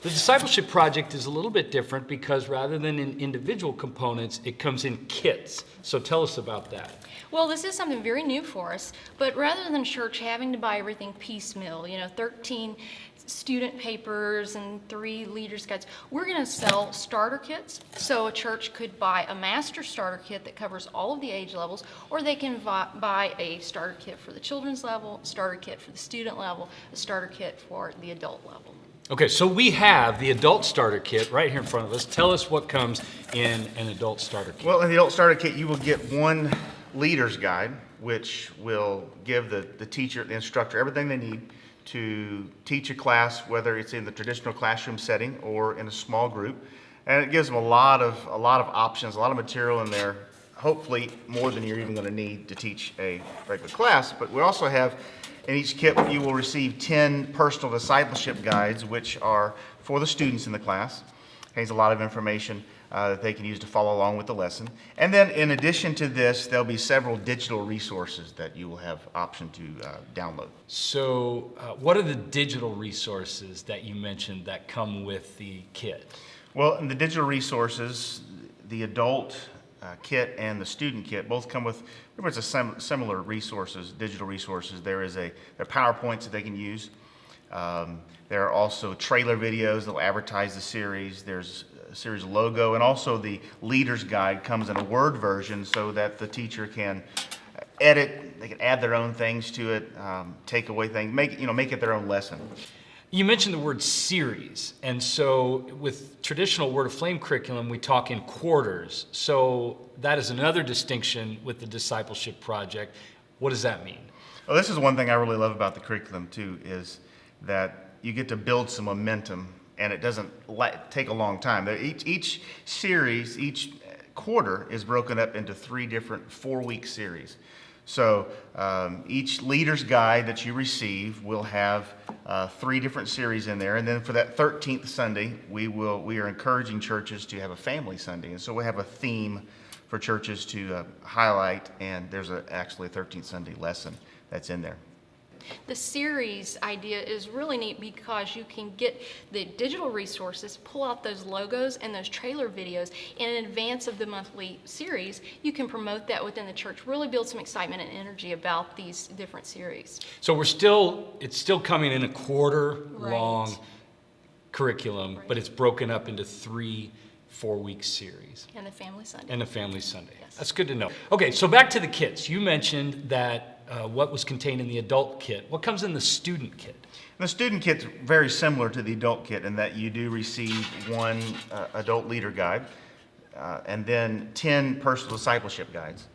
The discipleship project is a little bit different because rather than in individual components, it comes in kits. So tell us about that. Well, this is something very new for us, but rather than church having to buy everything piecemeal, 13 student papers and 3 leaders guides, we're going to sell starter kits. So a church could buy a master starter kit that covers all of the age levels, or they can buy a starter kit for the children's level, starter kit for the student level, a starter kit for the adult level. Okay, so we have the adult starter kit right here in front of us. Tell us what comes in an adult starter kit. Well, in the adult starter kit, you will get one leader's guide, which will give the teacher, the instructor, everything they need to teach a class, whether it's in the traditional classroom setting or in a small group. And it gives them a lot of options, a lot of material in there, hopefully more than you're even going to need to teach a regular class. But we also have, in each kit, you will receive 10 personal discipleship guides, which are for the students in the class. Contains a lot of information that they can use to follow along with the lesson. And then in addition to this, there'll be several digital resources that you will have option to download. So what are the digital resources that you mentioned that come with the kit? Well, in the digital resources, the adult kit and the student kit both come with pretty much similar resources, digital resources. There are PowerPoints that they can use. There are also trailer videos that will advertise the series. There's a series logo, and also the leader's guide comes in a Word version so that the teacher can edit. They can add their own things to it, take away things, make it their own lesson. You mentioned the word series, and so with traditional Word of Flame curriculum, we talk in quarters. So that is another distinction with the discipleship project. What does that mean? Well, this is one thing I really love about the curriculum too, is that you get to build some momentum, and it doesn't take a long time. Each series, each quarter is broken up into 3 different 4-week series. So each leader's guide that you receive will have 3 different series in there, and then for that 13th Sunday, we are encouraging churches to have a family Sunday, and so we have a theme for churches to highlight, and there's actually a 13th Sunday lesson that's in there. The series idea is really neat because you can get the digital resources, pull out those logos and those trailer videos, and in advance of the monthly series, you can promote that within the church, really build some excitement and energy about these different series. So it's still coming in a quarter-long curriculum, Right. but it's broken up into 3 4-week series. And the Family Sunday. And a family Sunday. Yes. That's good to know. Okay, so back to the kits. You mentioned that what was contained in the adult kit. What comes in the student kit? The student kit's very similar to the adult kit in that you do receive one adult leader guide, and then 10 personal discipleship guides.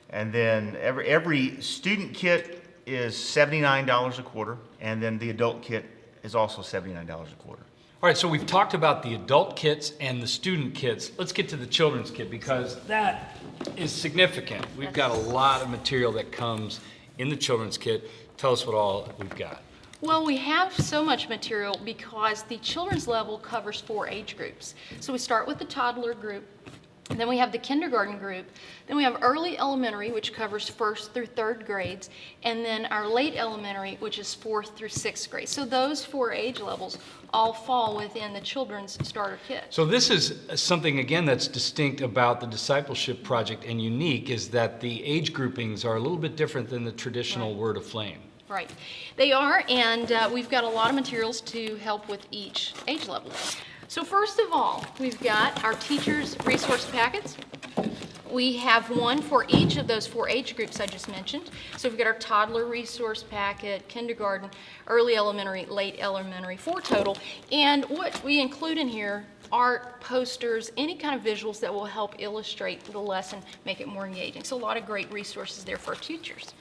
And then every student kit is $79 a quarter, and then the adult kit is also $79 a quarter. All right, so we've talked about the adult kits and the student kits. Let's get to the children's kit because that is significant. We've got a lot of material that comes in the children's kit. Tell us what all we've got. Well, we have so much material because the children's level covers 4 age groups. So we start with the toddler group, and then we have the kindergarten group, then we have early elementary, which covers 1st through 3rd grades, and then our late elementary, which is 4th through 6th grade. So those 4 age levels all fall within the children's starter kit. So this is something, again, that's distinct about the discipleship project and unique is that the age groupings are a little bit different than the traditional Word of Flame. Right. They are, and we've got a lot of materials to help with each age level. So first of all, we've got our teachers' resource packets. We have one for each of those 4 age groups I just mentioned. So we've got our toddler resource packet, kindergarten, early elementary, late elementary, 4 total. And what we include in here art, posters, any kind of visuals that will help illustrate the lesson, make it more engaging. So a lot of great resources there for our teachers.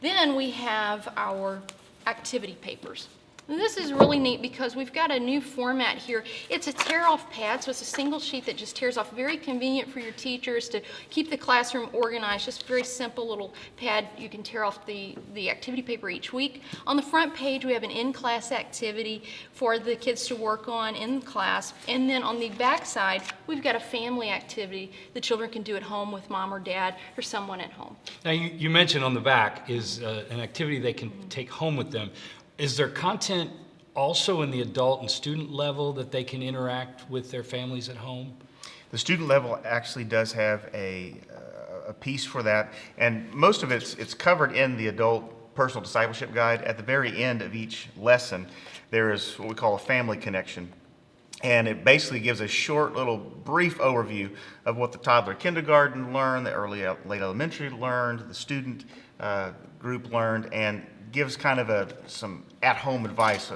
Then we have our activity papers. And this is really neat because we've got a new format here. It's a tear-off pad, so it's a single sheet that just tears off. Very convenient for your teachers to keep the classroom organized. Just a very simple little pad. You can tear off the activity paper each week. On the front page, we have an in-class activity for the kids to work on in class. And then on the back side, we've got a family activity the children can do at home with mom or dad or someone at home. Now, you mentioned on the back is an activity they can take home with them. Is there content also in the adult and student level that they can interact with their families at home? The student level actually does have a piece for that, and most of it's covered in the adult personal discipleship guide. At the very end of each lesson, there is what we call a family connection. And it basically gives a short little brief overview of what the toddler kindergarten learned, the late elementary learned, the student group learned, and gives kind of some at-home advice.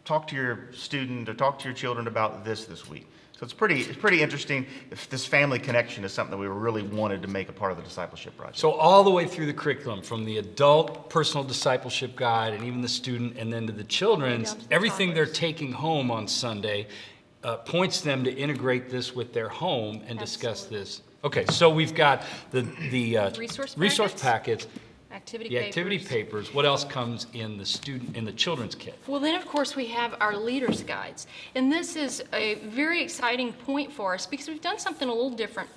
Talk to your student or talk to your children about this week. So it's pretty interesting. This family connection is something that we really wanted to make a part of the discipleship project. So all the way through the curriculum, from the adult personal discipleship guide and even the student, and then to the children's, everything they're taking home on Sunday points them to integrate this with their home and discuss this. Okay, so we've got the resource packets, activity papers. What else comes in the children's kit? Well, then, of course, we have our leaders' guides. And this is a very exciting point for us because we've done something a little different.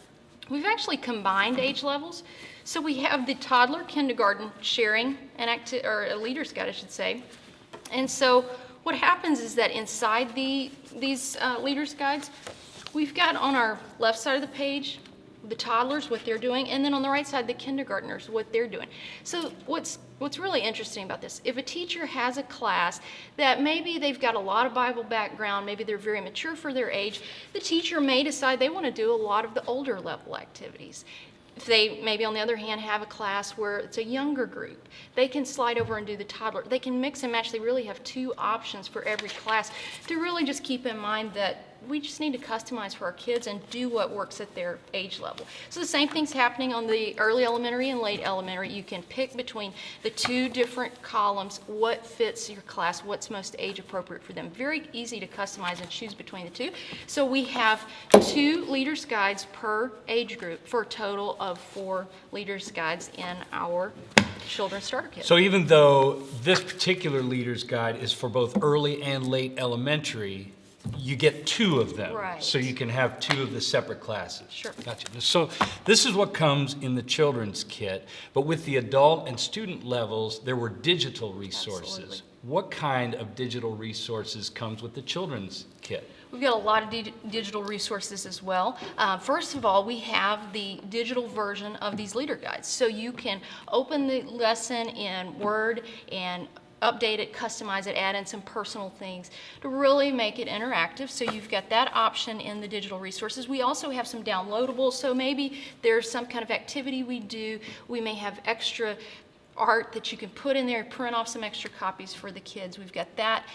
We've actually combined age levels. So we have the toddler kindergarten sharing or a leaders' guide, I should say. And so what happens is that inside these leaders' guides, we've got on our left side of the page the toddlers, what they're doing, and then on the right side, the kindergartners, what they're doing. So what's really interesting about this, if a teacher has a class that maybe they've got a lot of Bible background, maybe they're very mature for their age, the teacher may decide they want to do a lot of the older level activities. If they maybe, on the other hand, have a class where it's a younger group, they can slide over and do the toddler. They can mix and match. They really have two options for every class to really just keep in mind that we just need to customize for our kids and do what works at their age level. So the same thing's happening on the early elementary and late elementary. You can pick between the two different columns, what fits your class, what's most age appropriate for them. Very easy to customize and choose between the two. So we have 2 leaders guides per age group for a total of 4 leaders guides in our children's starter kit. So even though this particular leader's guide is for both early and late elementary, you get 2 of them. Right. So you can have 2 of the separate classes. Sure. Gotcha. So this is what comes in the children's kit, but with the adult and student levels, there were digital resources. Absolutely. What kind of digital resources comes with the children's kit? We've got a lot of digital resources as well. First of all, we have the digital version of these leader guides. So you can open the lesson in Word and update it, customize it, add in some personal things to really make it interactive. So you've got that option in the digital resources. We also have some downloadables. So maybe there's some kind of activity we do. We may have extra art that you can put in there, print off some extra copies for the kids. We've got that.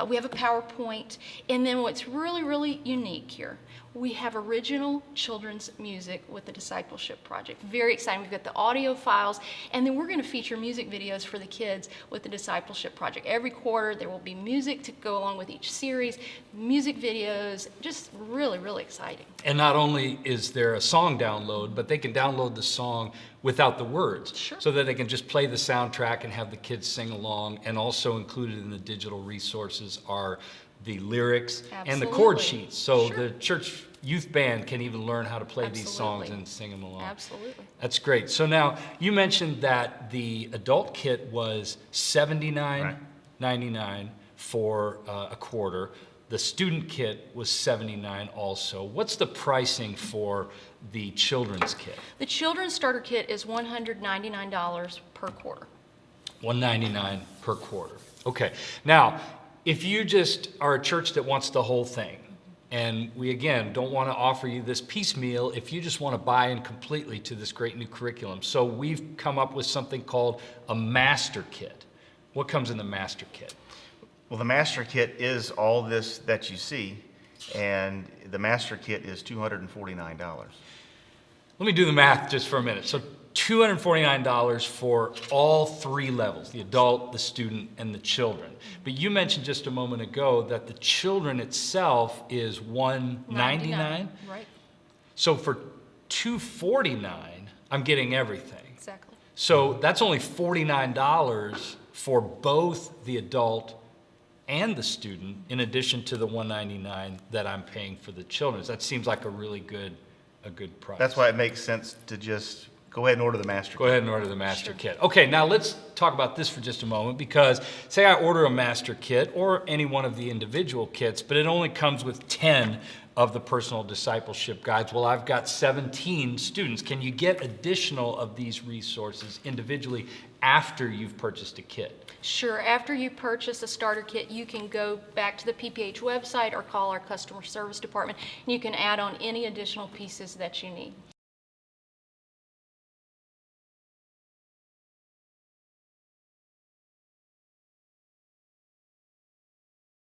We have a PowerPoint. And then what's really, really unique here, we have original children's music with the Discipleship Project. Very exciting. We've got the audio files, and then we're going to feature music videos for the kids with the Discipleship Project. Every quarter there will be music to go along with each series, music videos, just really, really exciting. And not only is there a song download, but they can download the song without the words. Sure. So that they can just play the soundtrack and have the kids sing along. And also included in the digital resources are the lyrics and the chord Absolutely. sheets. So Sure. the church youth band can even learn how to play these songs Absolutely. and sing them along. Absolutely. That's great. So now you mentioned that the adult kit was $79.99 for a quarter. The student kit was $79 also. What's the pricing for the children's kit? The children's starter kit is $199 per quarter. $199 per quarter. Okay. Now, if you just are a church that wants the whole thing, and we, again, don't want to offer you this piecemeal if you just want to buy in completely to this great new curriculum. So we've come up with something called a master kit. What comes in the master kit? Well, the master kit is all this that you see, and the master kit is $249. Let me do the math just for a minute. So $249 for all 3 levels, the adult, the student, and the children. But you mentioned just a moment ago that the children itself is $199. Right. So for $249, I'm getting everything. Exactly. So that's only $49 for both the adult and the student, in addition to the $199 that I'm paying for the children's. That seems like a really good price. That's why it makes sense to just go ahead and order the master Go kit. ahead and order the master kit. Okay, now let's talk about this for just a moment, because say I order a master kit or any one of the individual kits, but it only comes with 10 of the personal discipleship guides. Well, I've got 17 students. Can you get additional of these resources individually after you've purchased a kit? Sure, after you purchase a starter kit, you can go back to the PPH website or call our customer service department, and you can add on any additional pieces that you need.